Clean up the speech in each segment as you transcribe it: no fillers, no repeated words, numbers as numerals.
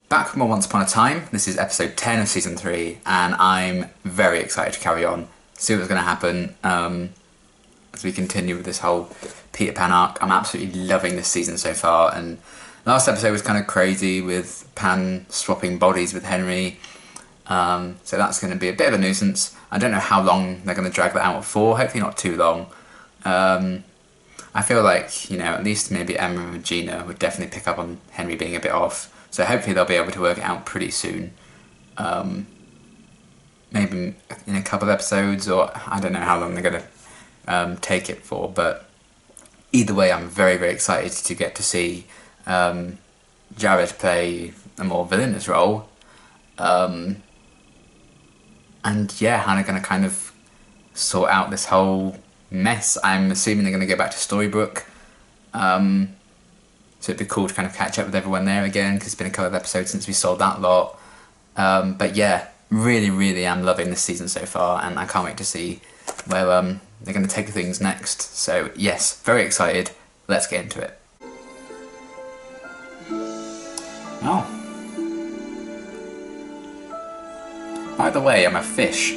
Back from Once Upon a Time. This is episode 10 of season 3, and I'm very excited to carry on, see what's going to happen as we continue with this whole Peter Pan arc. I'm absolutely loving this season so far, and last episode was kind of crazy with Pan swapping bodies with Henry, so that's going to be a bit of a nuisance. I don't know how long they're going to drag that out for, hopefully not too long. I feel like, you know, at least maybe Emma and Regina would definitely pick up on Henry being a bit off. So hopefully they'll be able to work it out pretty soon. Maybe in a couple of episodes, or I don't know how long they're going to take it for. But either way, I'm very, very excited to get to see Jared play a more villainous role. And yeah, how they're going to kind of sort out this whole mess. I'm assuming they're going to go back to Storybrooke. So it'd be cool to kind of catch up with everyone there again, because it's been a couple of episodes since we saw that lot. But yeah, really, really am loving this season so far, and I can't wait to see where they're going to take things next. So yes, very excited. Let's get into it. Oh. By the way, I'm a fish.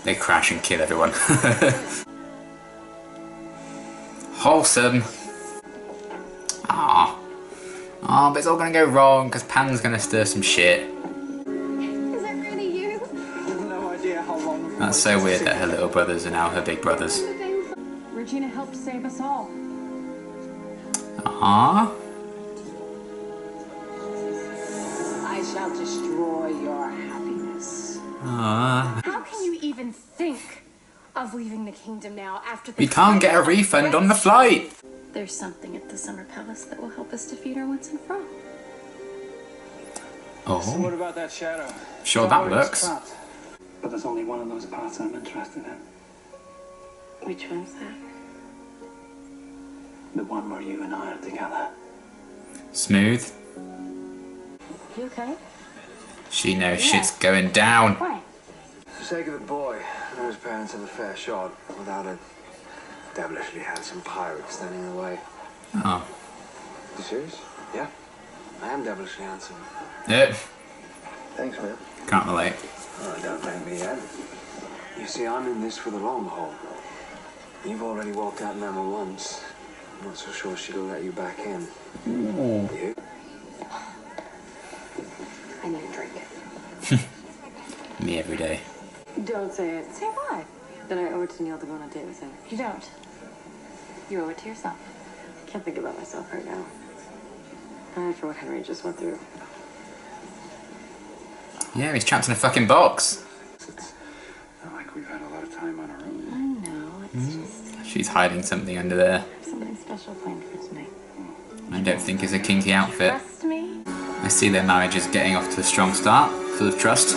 They crash and kill everyone. Wholesome. Ah, but it's all gonna go wrong because Pan's gonna stir some shit. Is it really you? No idea how long. That's so weird that her little brothers are now her big brothers. Regina helped save us all. Ah. I shall destroy your happiness. Ah. How can you even think of leaving the kingdom now after the We can't get a refund on the flight. There's something at the Summer Palace that will help us defeat our once and for all. So what Oh, about that shadow? sure that works. But there's only one of those parts I'm interested in. Which one's that? The one where you and I are together. Smooth. You okay? She knows shit's going down. Why? For the sake of the boy, and his parents have a fair shot without a devilishly handsome pirate standing in the way. Oh. You serious? Yeah. I am devilishly handsome. Yep. Thanks, man. Can't relate. Oh, don't thank me yet. You see, I'm in this for the long haul. You've already walked out Mama once. I'm not so sure she'll let you back in. Ooh. You? I need a drink. Me every day. Don't say it. Say what? Then I owe it to Neil to go on a date with him. You don't. You owe it to yourself. Can't think about myself right now. Not after what Henry just went through. Yeah, he's trapped in a fucking box. It's not like we've had a lot of time on our own. I know. It's just She's hiding something under there. something special planned for tonight. I don't think it's a kinky outfit. Trust me. I see their marriage is getting off to a strong start, full of trust.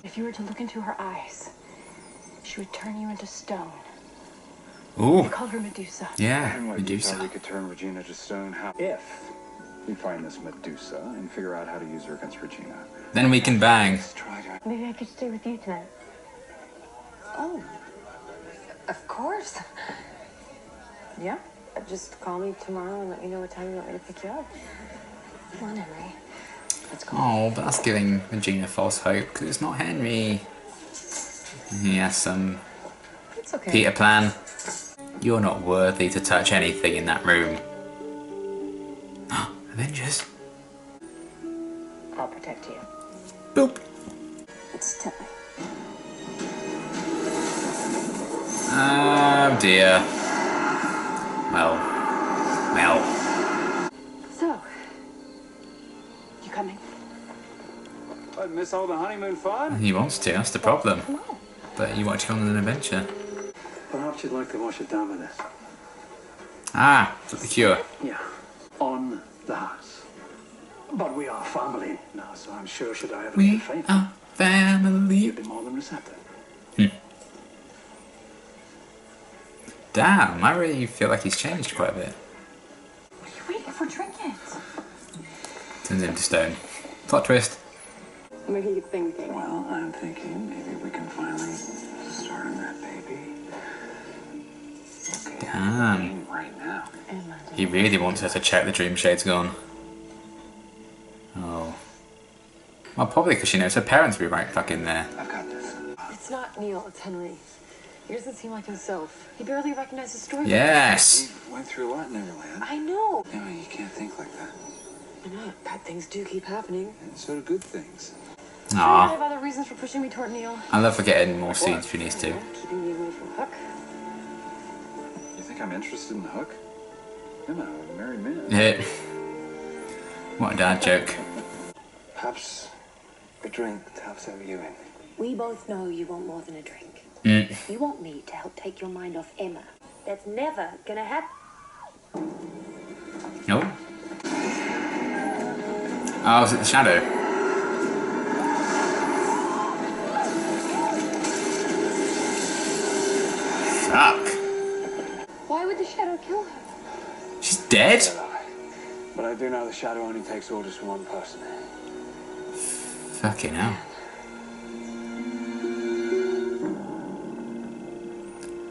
If you were to look into her eyes, she would turn you into stone. Ooh, They call her Medusa. yeah, And what, you thought we Medusa. could turn Regina to stone? How? If we find this Medusa and figure out how to use her against Regina. Then we can bang. Let's try to. Maybe I could stay with you tonight. Oh. Of course. Yeah. Just call me tomorrow and let me know what time you want me to pick you up. Come on, Henry. Let's go. Oh, but that's giving Regina false hope, because it's not Henry. He has some It's okay. Peter plan. You're not worthy to touch anything in that room. Avengers. I'll protect you. Boop. It's time. Oh dear. Well. So, you coming? I'd miss all the honeymoon fun. He wants to, that's the problem. Come on. But you want to go on an adventure. Perhaps you'd like to wash it down with this. Ah, for the cure. Yeah. On the house. But we are family now, so I'm sure should I ever We get faint, are family. you'd be more than receptive. Damn, I really feel like he's changed quite a bit. What are you waiting for? Drink it. Turns into stone. Plot twist. What are you thinking? Well, I'm thinking maybe we can finally start on that baby. Okay. Damn. Right now. He really wants her to check the dream shade's gone. Oh. Well, probably because she knows her parents will be right fucking there. I've got this. It's not Neil, it's Henry. He doesn't seem like himself. He barely recognizes story. Yes! We went through a lot in Neverland. I know. No, you can't think like that. I know. Bad things do keep happening. And so do good things. I Aw. have other reasons for pushing me toward Neil. I love her getting more scenes if she needs to. Keeping me away from Hook. You think I'm interested in Hook? I'm a married man. Yeah. What a dad joke. Perhaps a drink to help settle you in. We both know you want more than a drink. You want me to help take your mind off Emma. That's never gonna happen. Nope. Oh, was it the shadow? Fuck. Why would the shadow kill her? She's dead? But I do know the Shadow only takes orders from one person. Fucking hell.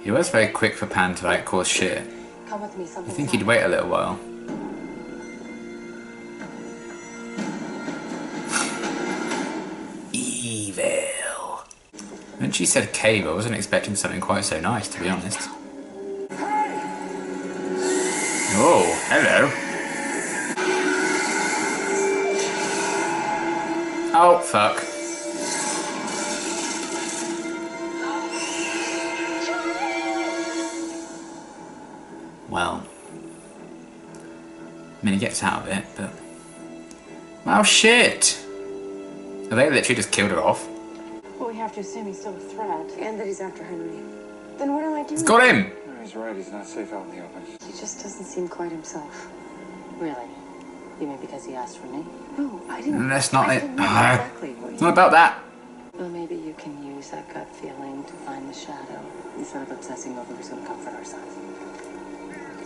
He was very quick for Pan to like cause shit. Come with me, I something. think he'd wait a little while. Evil. When she said cave, I wasn't expecting something quite so nice, to be honest. Oh, hello. Oh, fuck. Well. I mean, he gets out of it, but... Oh, shit! Have they literally just killed her off? Well, we have to assume he's still a threat. And that he's after Henry. Then what do I do? It's got him! No, he's right. He's not safe out in the open. He just doesn't seem quite himself. Really? You mean because he asked for me? No, I didn't. And that's not I it. didn't know Ah. exactly what It's not about that. Well, maybe you can use that gut feeling to find the shadow instead of obsessing over who's going to comfort our son.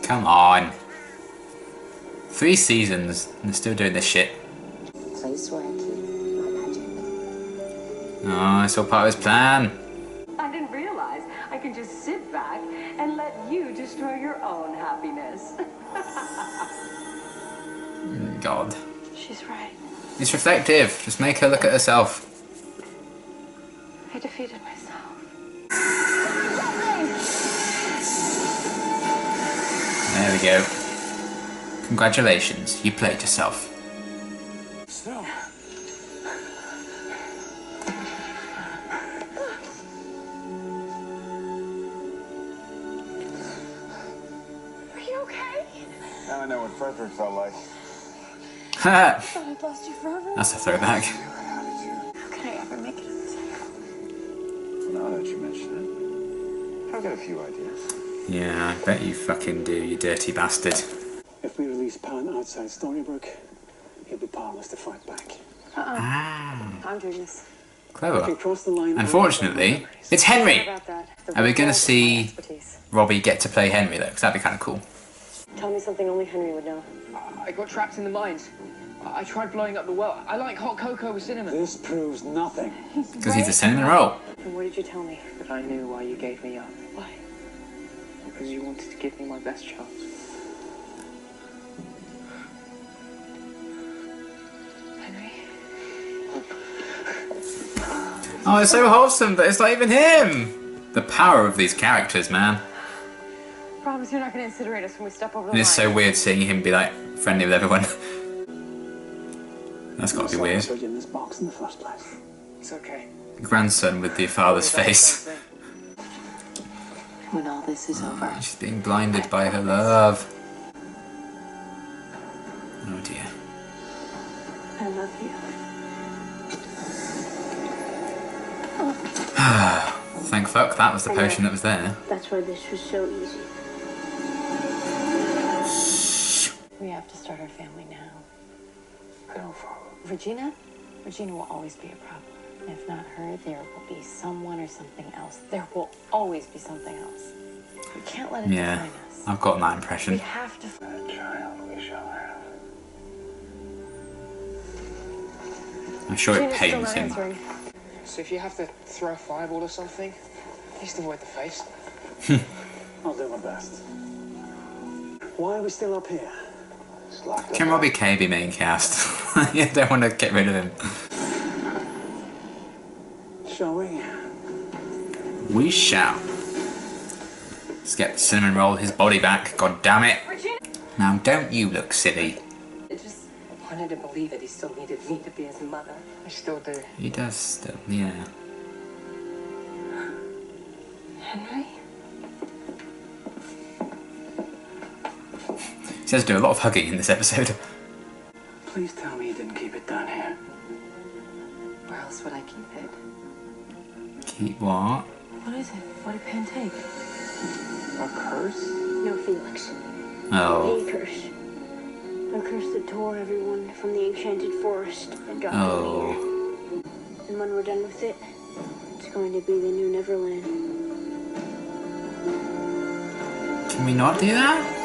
Come on. 3 seasons, and they're still doing this shit. Place where I keep my magic. Oh, it's all part of his plan. I didn't realize I could just sit back and let you destroy your own happiness. God. She's right. It's reflective. Just make her look at herself. I defeated myself. There we go. Congratulations, you played yourself. Snow. Are you okay? Now I know what Frederick felt like. Ha! I thought I'd lost you forever. That's a throwback. How did you? How can I ever make it easy? Now that you mention it, I've got a few ideas. Yeah, I bet you fucking do, you dirty bastard. If we release Pan outside Storybrook, he'll be powerless to fight back. I'm doing this. If we Clever. cross the line, Unfortunately, it's Henry! About that. Are we gonna see Expertise. Robbie get to play Henry though? Because that'd be kind of cool. Tell me something only Henry would know. I got trapped in the mines. I tried blowing up the well. I like hot cocoa with cinnamon. this proves nothing. Because he's a cinnamon roll. And what did you tell me? But I knew why you gave me up. Why? Because you wanted to give me my best chance. Henry? Oh, it's so wholesome, but it's not even him! The power of these characters, man. Promise you're not going to incinerate us when we step over the And it's line. so weird seeing him be like friendly with everyone. That's gotta be weird. Put you in this box in the first place. It's okay. Grandson with the father's face. When all this is over, She's being blinded by her love. Oh dear. I love you. Thank fuck that was the potion that was there. That's why this was so easy. We have to start our family now. I don't follow. Regina will always be a problem. If not her, there will be someone or something else. There will always be something else. We can't let it Yeah, define us. I've gotten that We impression. have to. That child we shall have. I'm sure it Regina's still pains not him. answering. So if you have to throw a fireball or something, just avoid the face. I'll do my best. Why are we still up here? Can Robbie Kay be main cast? You don't want to get rid of him. Shall we? We shall. Let's get Cinnamon Roll his body back. God damn it! Now don't you look silly. I just wanted to believe that he still needed me to be his mother. I still do. He does still, yeah. Henry? He does do a lot of hugging in this episode. Please tell me you didn't keep it down here. Where else would I keep it? Keep what? What is it? What did Pan take? A curse? No, Felix. Oh. A curse. A curse that tore everyone from the enchanted forest and dropped them Oh. here. And when we're done with it, it's going to be the new Neverland. Can we not do that?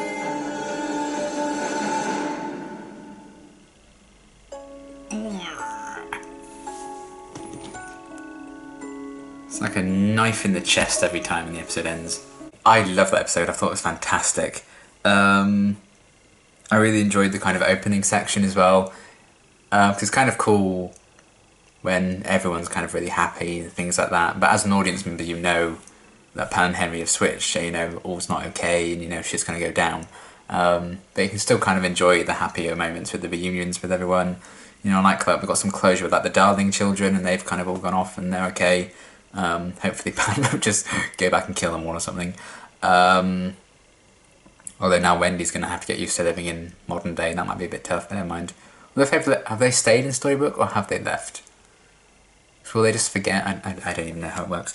It's like a knife in the chest every time the episode ends. I love that episode. I thought it was fantastic. I really enjoyed the kind of opening section as well. Because it's kind of cool when everyone's kind of really happy and things like that. But as an audience member, you know that Pan and Henry have switched, so you know all's not okay and you know shit's going to go down. But you can still kind of enjoy the happier moments with the reunions with everyone. You know, like we've got some closure with like the Darling children and they've kind of all gone off and they're okay. Hopefully Pan will just go back and kill them all or something. Although now Wendy's going to have to get used to living in modern day and that might be a bit tough, but never mind. Have they stayed in Storybook or have they left? Will they just forget? I don't even know how it works.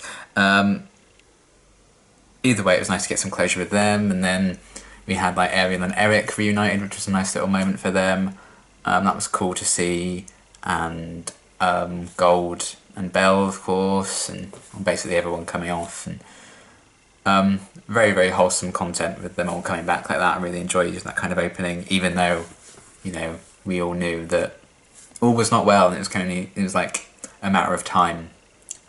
Either way, it was nice to get some closure with them, and then we had like Ariel and Eric reunited, which was a nice little moment for them. That was cool to see, and Gold and Belle, of course, and basically everyone coming off, and very, very wholesome content with them all coming back like that. I really enjoyed that kind of opening, even though, you know, we all knew that all was not well, and it was like a matter of time,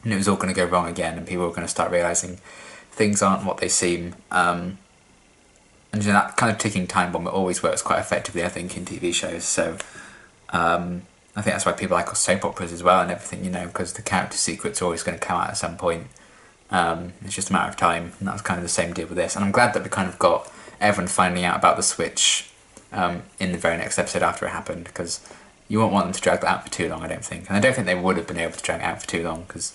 and it was all going to go wrong again, and people were going to start realising things aren't what they seem. And you know, that kind of ticking time bomb, it always works quite effectively, I think, in TV shows. So I think that's why people like soap operas as well and everything, you know, because the character secret's are always going to come out at some point. It's just a matter of time, and that was kind of the same deal with this. And I'm glad that we kind of got everyone finding out about the switch in the very next episode after it happened, because you won't want them to drag that out for too long, I don't think. And I don't think they would have been able to drag it out for too long, because,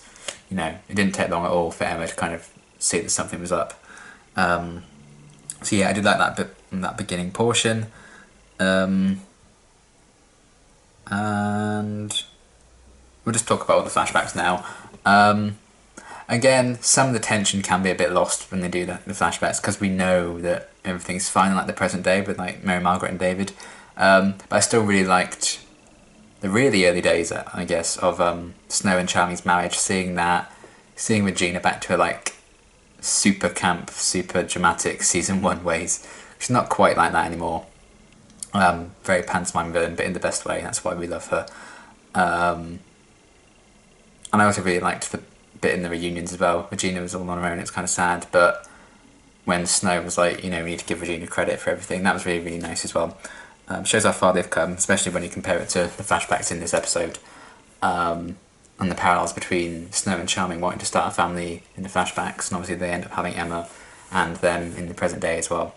you know, it didn't take long at all for Emma to kind of see that something was up. So yeah, I did like that bit, that beginning portion. And we'll just talk about all the flashbacks now. Again, some of the tension can be a bit lost when they do the flashbacks, because we know that everything's fine in like the present day with like Mary Margaret and David. But I still really liked the really early days, I guess, of Snow and Charming's marriage, seeing Regina back to her like super camp, super dramatic season 1 ways. She's not quite like that anymore. Very pantomime villain, but in the best way. That's why we love her. And I also really liked the bit in the reunions as well. Regina was all on her own, it's kind of sad, but when Snow was like, you know, we need to give Regina credit for everything, that was really, really nice as well. Shows how far they've come, especially when you compare it to the flashbacks in this episode. And the parallels between Snow and Charming wanting to start a family in the flashbacks, and obviously they end up having Emma and them in the present day as well,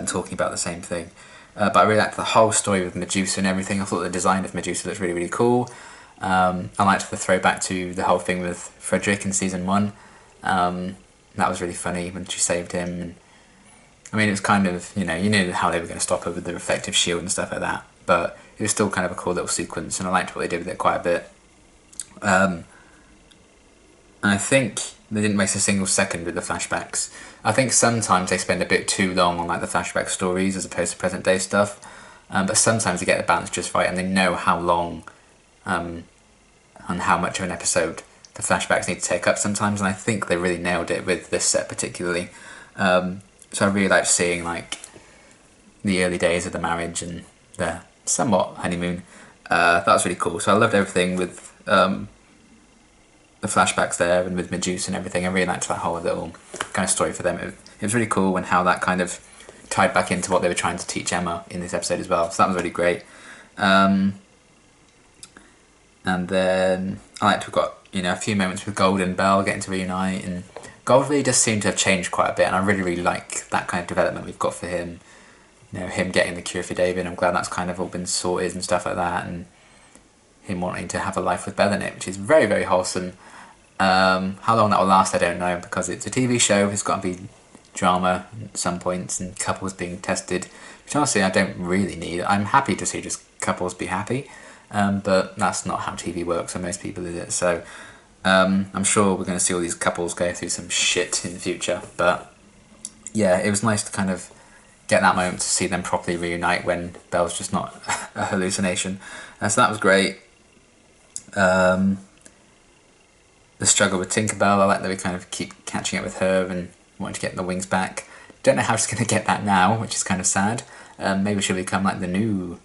talking about the same thing. But I really liked the whole story with Medusa and everything. I thought the design of Medusa looked really, really cool. I liked the throwback to the whole thing with Frederick in season 1. That was really funny when she saved him. And, I mean, it was kind of, you knew how they were going to stop her with the reflective shield and stuff like that. But it was still kind of a cool little sequence, and I liked what they did with it quite a bit. And I think they didn't waste a single second with the flashbacks. I think sometimes they spend a bit too long on like the flashback stories as opposed to present day stuff. But sometimes they get the balance just right, and they know how long and how much of an episode the flashbacks need to take up sometimes, and I think they really nailed it with this set particularly. So I really liked seeing like the early days of the marriage and the somewhat honeymoon. That was really cool. So I loved everything with the flashbacks there and with Medusa and everything. I really liked that whole little kind of story for them. It was really cool, and how that kind of tied back into what they were trying to teach Emma in this episode as well. So that was really great. And then I liked we've got, you know, a few moments with Gold and Belle getting to reunite, and Gold really does seem to have changed quite a bit, and I really, really like that kind of development we've got for him. You know, him getting the cure for David. I'm glad that's kind of all been sorted and stuff like that, and him wanting to have a life with Belle in it, which is very, very wholesome. How long that will last, I don't know, because it's a TV show. It's got to be drama at some points and couples being tested, which honestly I don't really need. I'm happy to see just couples be happy, but that's not how TV works for most people, is it? So I'm sure we're going to see all these couples go through some shit in the future, but yeah, it was nice to kind of get that moment to see them properly reunite when Belle's just not a hallucination. So that was great. The struggle with Tinkerbell, I like that we kind of keep catching up with her and wanting to get the wings back. Don't know how she's going to get that now, which is kind of sad. Maybe she'll become like the new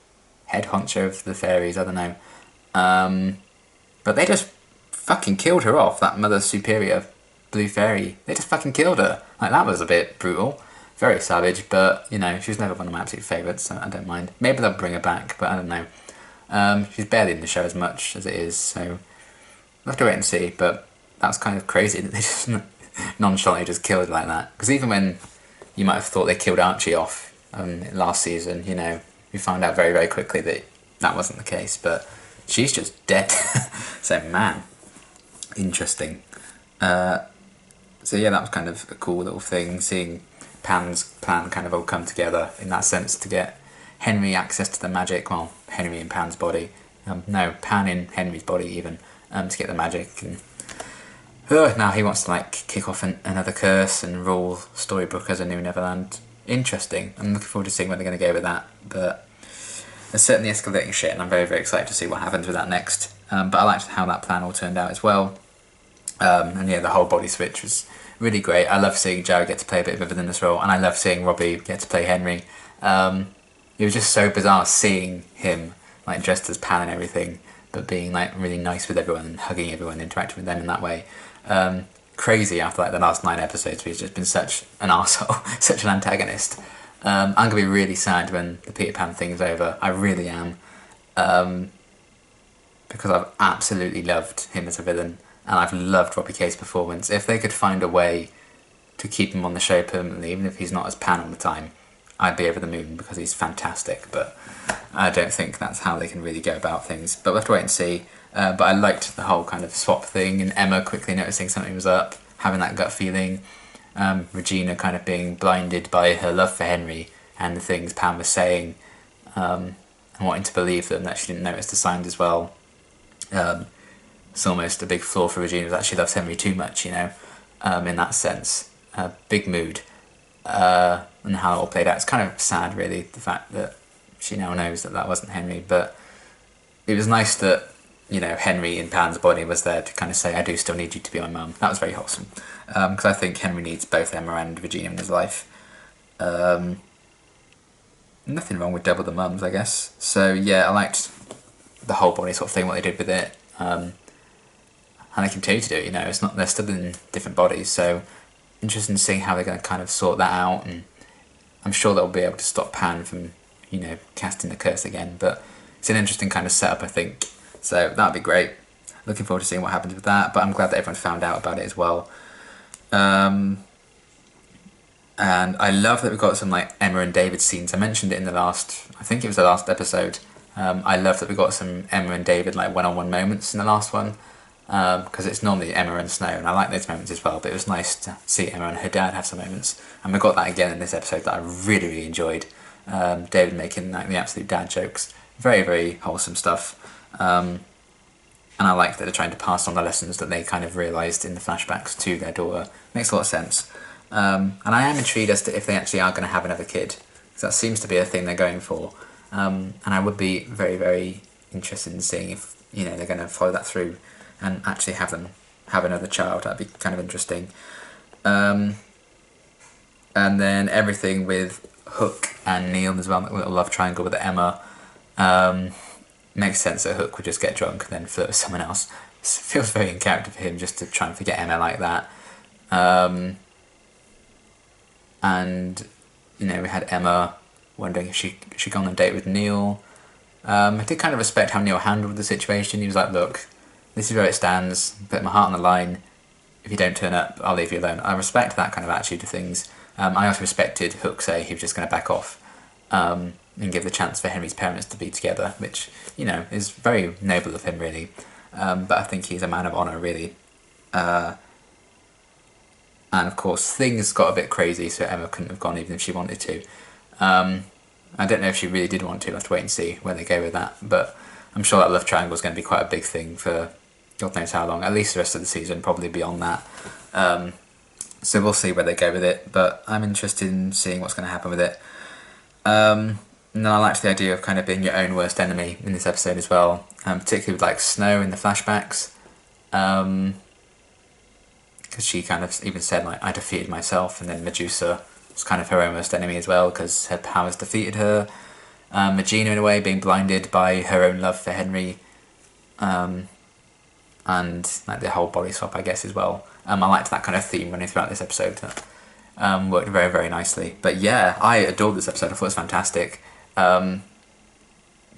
head honcho of the fairies, I don't know. But they just fucking killed her off, that Mother Superior Blue Fairy. They just fucking killed her. Like, that was a bit brutal. Very savage, but, you know, she was never one of my absolute favourites, so I don't mind. Maybe they'll bring her back, but I don't know. She's barely in the show as much as it is, so we'll have to wait and see, but that's kind of crazy that they just nonchalantly just killed her like that. Because even when you might have thought they killed Archie off last season, you know, we found out very, very quickly that that wasn't the case, but she's just dead. So, man, interesting. So yeah, that was kind of a cool little thing, seeing Pan's plan kind of all come together in that sense to get Henry access to the magic, well, Henry in Pan's body, no, Pan in Henry's body even, to get the magic, and now he wants to like kick off another curse and rule Storybrooke as a new Neverland. Interesting. I'm looking forward to seeing where they're going to go with that, but it's certainly escalating shit, and I'm very, very excited to see what happens with that next. But I liked how that plan all turned out as well. And yeah, the whole body switch was really great. I love seeing Jared get to play a bit of a villain in this role, and I love seeing Robbie get to play Henry. It was just so bizarre seeing him like dressed as Pan and everything, but being like really nice with everyone and hugging everyone, interacting with them in that way. Crazy after like the last 9 episodes where he's just been such an arsehole, such an antagonist. I'm going to be really sad when the Peter Pan thing's over. I really am. Because I've absolutely loved him as a villain, and I've loved Robbie Kay's performance. If they could find a way to keep him on the show permanently, even if he's not as Pan all the time, I'd be over the moon, because he's fantastic. But I don't think that's how they can really go about things. But we'll have to wait and see. But I liked the whole kind of swap thing, and Emma quickly noticing something was up, having that gut feeling. Regina kind of being blinded by her love for Henry and the things Pam was saying, and wanting to believe them, that she didn't notice the signs as well. It's almost a big flaw for Regina that she loves Henry too much, you know, in that sense. Big mood. And how it all played out. It's kind of sad, really, the fact that she now knows that that wasn't Henry, but it was nice that, you know, Henry in Pan's body was there to kind of say, I do still need you to be my mum. That was very wholesome, because I think Henry needs both Emma and Regina in his life. Nothing wrong with double the mums, I guess. So yeah, I liked the whole body sort of thing, what they did with it, and they continue to do it, you know, it's not, they're still in different bodies, so interested in seeing how they're going to kind of sort that out, and I'm sure they'll be able to stop Pan from, you know, casting the curse again, but it's an interesting kind of setup, I think, so that'd be great. Looking forward to seeing what happens with that, but I'm glad that everyone found out about it as well. And I love that we've got some like Emma and David scenes. I mentioned it in the last, I think it was the last episode. I love that we got some Emma and David like one-on-one moments in the last one, because it's normally Emma and Snow, and I like those moments as well, but it was nice to see Emma and her dad have some moments, and we got that again in this episode that I really, really enjoyed. David making like the absolute dad jokes, very, very wholesome stuff, and I like that they're trying to pass on the lessons that they kind of realised in the flashbacks to their daughter. Makes a lot of sense. And I am intrigued as to if they actually are going to have another kid, because that seems to be a thing they're going for, and I would be very, very interested in seeing if, you know, they're going to follow that through and actually have them have another child. That'd be kind of interesting. And then everything with Hook and Neil as well, a little love triangle with Emma. Makes sense that Hook would just get drunk and then flirt with someone else. feels very in character for him just to try and forget Emma like that. And you know, we had Emma wondering if she'd gone on a date with Neil. I did kind of respect how Neil handled the situation. He was like, look, this is where it stands, put my heart on the line. If you don't turn up, I'll leave you alone. I respect that kind of attitude to things. I also respected Hook say he was just going to back off and give the chance for Henry's parents to be together, which, you know, is very noble of him, really. But I think he's a man of honour, really. And of course, things got a bit crazy, so Emma couldn't have gone even if she wanted to. I don't know if she really did want to. We'll have to wait and see where they go with that. But I'm sure that love triangle is going to be quite a big thing for God knows how long. At least the rest of the season, probably beyond that. So we'll see where they go with it. But I'm interested in seeing what's going to happen with it. And then I liked the idea of kind of being your own worst enemy in this episode as well. Particularly with like Snow in the flashbacks. Because she kind of even said like, I defeated myself, and then Medusa was kind of her own worst enemy as well because her powers defeated her. Regina in a way being blinded by her own love for Henry, and like the whole body swap I guess as well. I liked that kind of theme running throughout this episode. That worked very, very nicely. But yeah, I adored this episode. I thought it was fantastic.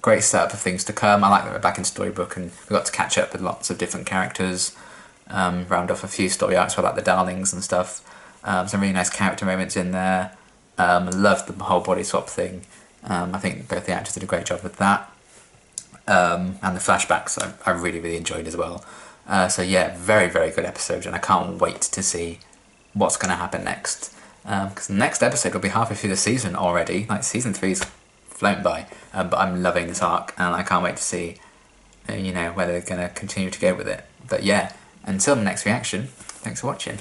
Great setup of things to come. I like that we're back in Storybook and we got to catch up with lots of different characters. Round off a few story arcs about the Darlings and stuff. Some really nice character moments in there. Loved the whole body swap thing. I think both the actors did a great job with that. And the flashbacks I really, really enjoyed as well. So yeah, very, very good episode, and I can't wait to see what's going to happen next. Because the next episode will be halfway through the season already. Like, season 3's flown by. But I'm loving this arc, and I can't wait to see, you know, whether they're going to continue to go with it. But yeah, until the next reaction, thanks for watching.